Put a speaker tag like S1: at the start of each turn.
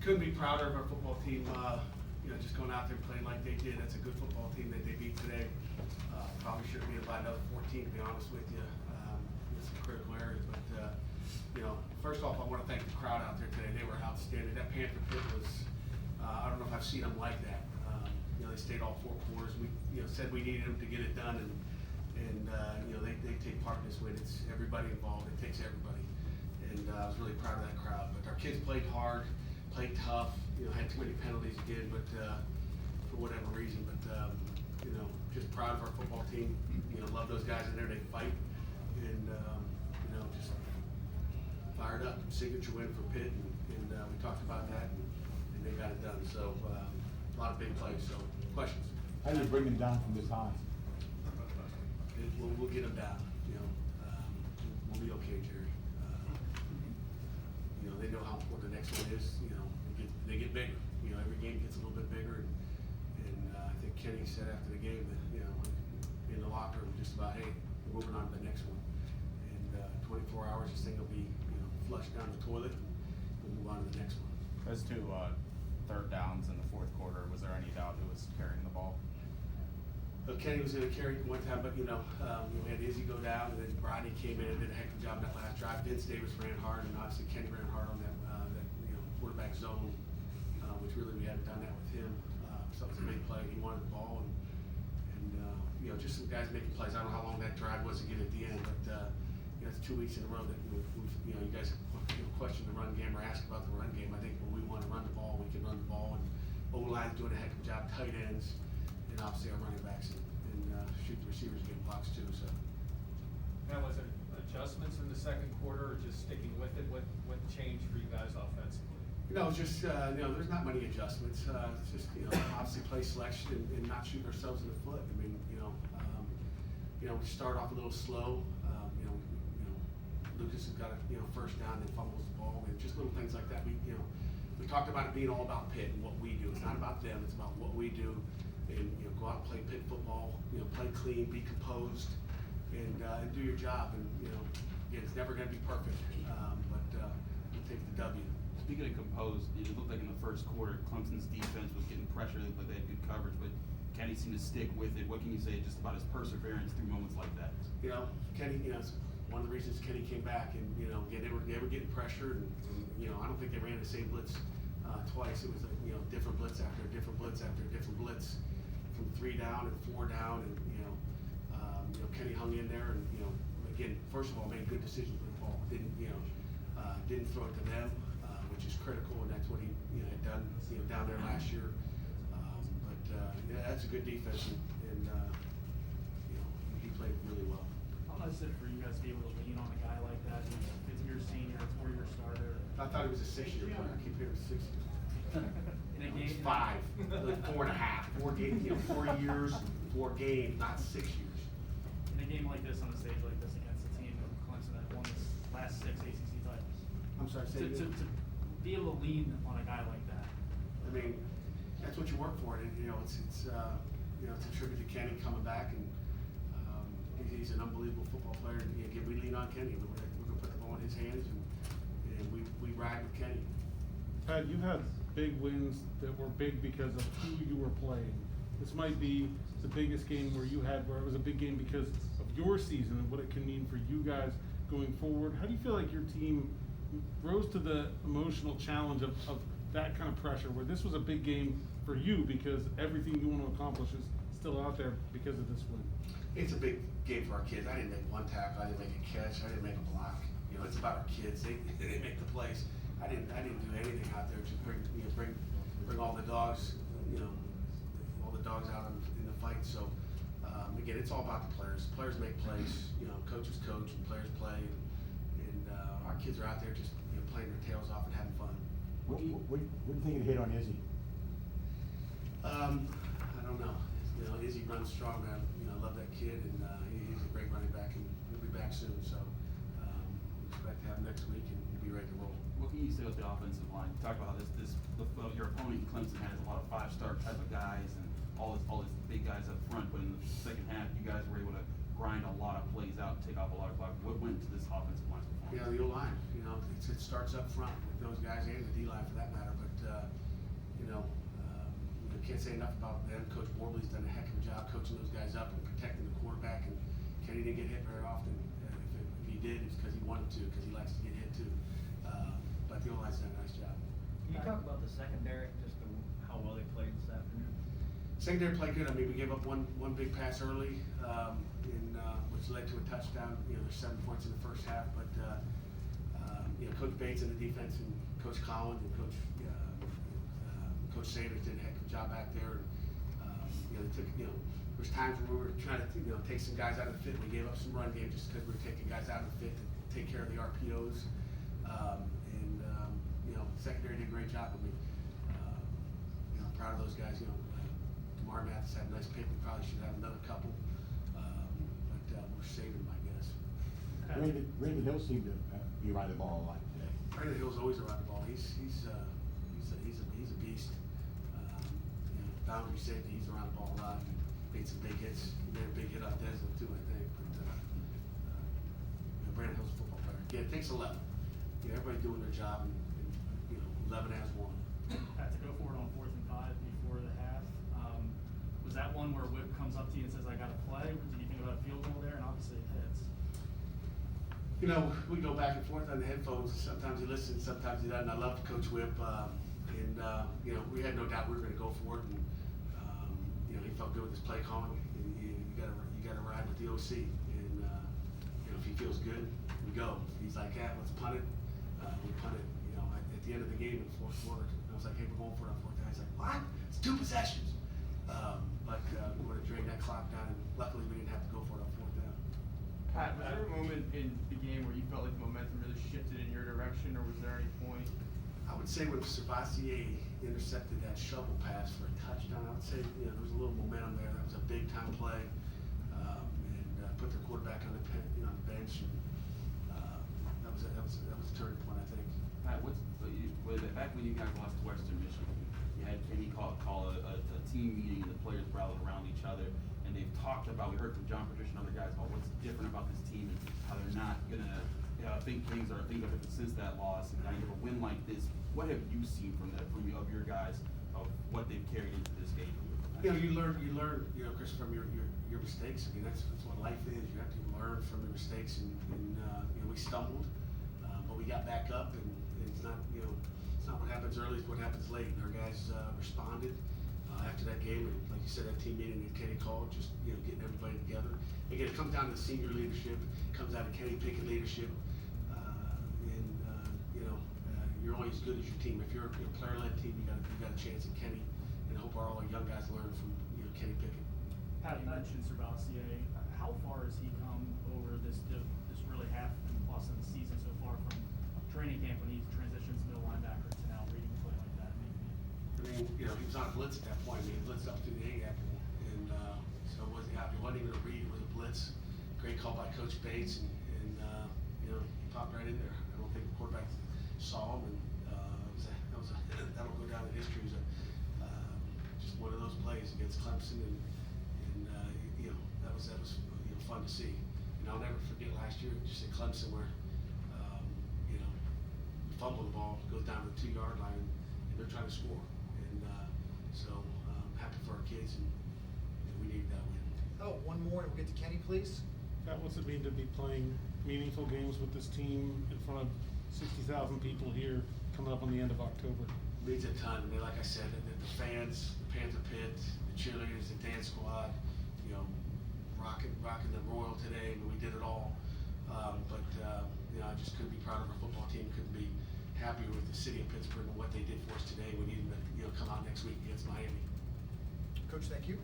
S1: couldn't be prouder of our football team. Just going out there and playing like they did. That's a good football team that they beat today. Probably should have been by another 14, to be honest with you. In some critical areas, but first off, I want to thank the crowd out there today. They were outstanding. That Panther Pit was, I don't know if I've seen them like that. They stayed all 4 quarters. We said we needed them to get it done, and they take part in this win. It's everybody involved. It takes everybody, and I was really proud of that crowd. But our kids played hard, played tough. Had too many penalties again, but for whatever reason. But just proud of our football team. Love those guys in there. They fight, and just fired up. Signature win for Pitt, and we talked about that, and they got it done. So a lot of big plays. So questions?
S2: How do you bring them down from this high?
S1: We'll get them down. We'll be okay, Jerry. They know how important the next one is. They get bigger. Every game gets a little bit bigger, and I think Kenny said after the game that in the locker room just about, hey, we're moving on to the next one. And 24 hours, this thing will be flushed down the toilet, and we'll move on to the next one.
S3: Those 2 third downs in the fourth quarter, was there any doubt who was carrying the ball?
S1: Kenny was going to carry one time, but we had Izzy go down, and then Rodney came in and did a heck of a job that last drive. Vince Davis ran hard, and obviously Kenny ran hard on that quarterback zone, which really we hadn't done that with him. So it was a big play. He wanted the ball, and just some guys making plays. I don't know how long that drive was to get at the end, but it's 2 weeks in a row that you guys question the run game or ask about the run game. I think when we want to run the ball, we can run the ball, and O-line's doing a heck of a job. Tight ends. And obviously our running backs and shoot the receivers getting blocks too. So.
S4: Now, was it adjustments in the second quarter, or just sticking with it? What changed for you guys offensively?
S1: Just there's not many adjustments. It's just obviously play selection and not shooting ourselves in the foot. I mean we start off a little slow. Lucas has got a first down and fumbles the ball, and just little things like that. We talked about it being all about Pitt and what we do. It's not about them. It's about what we do. And go out and play Pitt football. Play clean, be composed, and do your job. And again, it's never going to be perfect, but we'll take the W.
S5: Speaking of composed, it looked like in the first quarter, Clemson's defense was getting pressure. It looked like they had good coverage, but Kenny seemed to stick with it. What can you say just about his perseverance through moments like that?
S1: Kenny, it's one of the reasons Kenny came back, and again, they were getting pressure, and I don't think they ran the same blitz twice. It was different blitz after different blitz after different blitz. From 3 down and 4 down, and Kenny hung in there, and again, first of all, made good decisions with the ball. Didn't throw it to them, which is critical, and that's what he had done down there last year. But that's a good defense, and he played really well.
S6: How nice is it for you guys to be able to lean on a guy like that? He's a 5th-year senior, 4-year starter.
S1: I thought he was a 6-year player. I keep hearing 6 years.
S6: In a game,
S1: 5, like 4.5, 4 games, 4 years, 4 games, not 6 years.
S6: in a game like this, on a stage like this, against a team of Clemson that won its last 6 ACC titles.
S1: I'm sorry, say
S6: to be able to lean on a guy like that.
S1: I mean, that's what you work for, and it's a tribute to Kenny coming back, and he's an unbelievable football player. And again, we lean on Kenny. We're gonna put the ball in his hands, and we ride with Kenny.
S7: Pat, you had big wins that were big because of who you were playing. This might be the biggest game where it was a big game because of your season and what it can mean for you guys going forward. How do you feel like your team rose to the emotional challenge of that kind of pressure, where this was a big game for you because everything you want to accomplish is still out there because of this win?
S1: It's a big game for our kids. I didn't make one tackle. I didn't make a catch. I didn't make a block. It's about our kids. They make the plays. I didn't do anything out there. Just bring all the dogs, all the dogs out in the fight. So again, it's all about the players. Players make plays. Coaches coach and players play, and our kids are out there just playing their tails off and having fun.
S2: What do you think of the hit on Izzy?
S1: I don't know. Izzy runs strong. I love that kid, and he's a great running back, and he'll be back soon. So we expect to have him next week and be ready to roll.
S5: What can you say about the offensive line? Talk about how your opponent Clemson has a lot of 5-star type of guys and all these big guys up front, but in the second half, you guys were able to grind a lot of plays out and take off a lot of clock. What went to this offensive line performance?
S1: you know, the O-line, you know, it starts up front with those guys and the D-line for that matter, but, you know, you can't say enough about them. Coach Borbley's done a heck of a job coaching those guys up and protecting the quarterback, and Kenny didn't get hit very often. If he did, it's because he wanted to, because he likes to get hit too. But the O-line's done a nice job.
S8: Can you talk about the secondary, just how well they played this afternoon?
S1: Secondary played good. I mean, we gave up one big pass early, which led to a touchdown. You know, there's 7 points in the first half, but you know, Coach Bates in the defense and Coach Collins and Coach Sanders did a heck of a job back there. You know, they took, you know, there's times where we were trying to, you know, take some guys out of the fit. We gave up some run game just because we were taking guys out of the fit to take care of the RPOs. You know, secondary did a great job. I mean, you know, I'm proud of those guys. You know, Kamar Mathis had a nice pick. We probably should have another couple, but we're saving them, I guess.
S2: Brandon Hill seemed to be right the ball a lot today.
S1: Brandon Hill's always around the ball. He's a beast. You know, boundary safety. He's around the ball a lot. He made some big hits. He made a big hit on Desmond too, I think. But you know, Brandon Hill's a football player. Yeah, it takes 11. You know, everybody doing their job, and you know, 11 has one.
S6: Had to go for it on 4th and 5 before the half. Was that one where Whip comes up to you and says, "I got to play"? Did you think about a field goal there? And obviously it hits.
S1: You know, we go back and forth on the headphones. Sometimes he listens, sometimes he doesn't. I love Coach Whip, and you know, we had no doubt we were going to go for it. And you know, he felt good with his play calling. You got to ride with the OC, and you know, if he feels good, we go. He's like, "Yeah, let's punt it." We punt it. You know, at the end of the game in the fourth quarter, I was like, "Hey, we're going for it on 4th down." He's like, "What? It's 2 possessions." But we would have drained that clock down, and luckily we didn't have to go for it on 4th down.
S9: Pat, was there a moment in the game where you felt like the momentum really shifted in your direction, or was there any point?
S1: I would say when Servassier intercepted that shovel pass for a touchdown, I would say, you know, there was a little momentum there. That was a big time play, and put their quarterback on the bench, and that was a turning point, I think.
S5: Pat, back when you guys lost to Western Michigan, you had Kenny call a team meeting, and the players rallied around each other, and they've talked about, we heard from John Patricia and other guys about what's different about this team and how they're not gonna, think things are different since that loss, and now you have a win like this. What have you seen from your guys of what they've carried into this game?
S1: You know, you learn, you know, Chris, from your mistakes. I mean, that's what life is. You have to learn from your mistakes, and you know, we stumbled, but we got back up, and it's not, you know, it's not what happens early, it's what happens late. And our guys responded after that game, and like you said, that team meeting that Kenny called, just, you know, getting everybody together. Again, it comes down to the senior leadership, it comes down to Kenny Pickett leadership, and you know, you're only as good as your team. If you're a player-led team, you got a chance at Kenny, and I hope all our young guys learn from, you know, Kenny Pickett.
S6: Pat, you mentioned Servassier. How far has he come over this really half and plus in the season so far, from training camp when he transitions middle linebacker to now reading play like that?
S1: I mean, you know, he was on a blitz at that point. I mean, he blitzed up through the A-gap, and so it wasn't even a read, it was a blitz. Great call by Coach Bates, and you know, he popped right in there. I don't think the quarterback saw him, and that'll go down in history as just one of those plays against Clemson, and you know, that was you know, fun to see. And I'll never forget last year, just at Clemson, where you know, we fumble the ball, goes down to the 2-yard line, and they're trying to score. And so I'm happy for our kids, and we need that win.
S10: Oh, one more, and we'll get to Kenny, please.
S7: Pat, what's it mean to be playing meaningful games with this team in front of 60,000 people here coming up on the end of October?
S1: It means a ton. I mean, like I said, the fans, the Panther Pit, the cheerleaders, the dance squad, you know, rocking the Royal today. I mean, we did it all. But you know, I just couldn't be proud of our football team. Couldn't be happier with the city of Pittsburgh and what they did for us today. We need them to, you know, come out next week against Miami.
S10: Coach, thank you.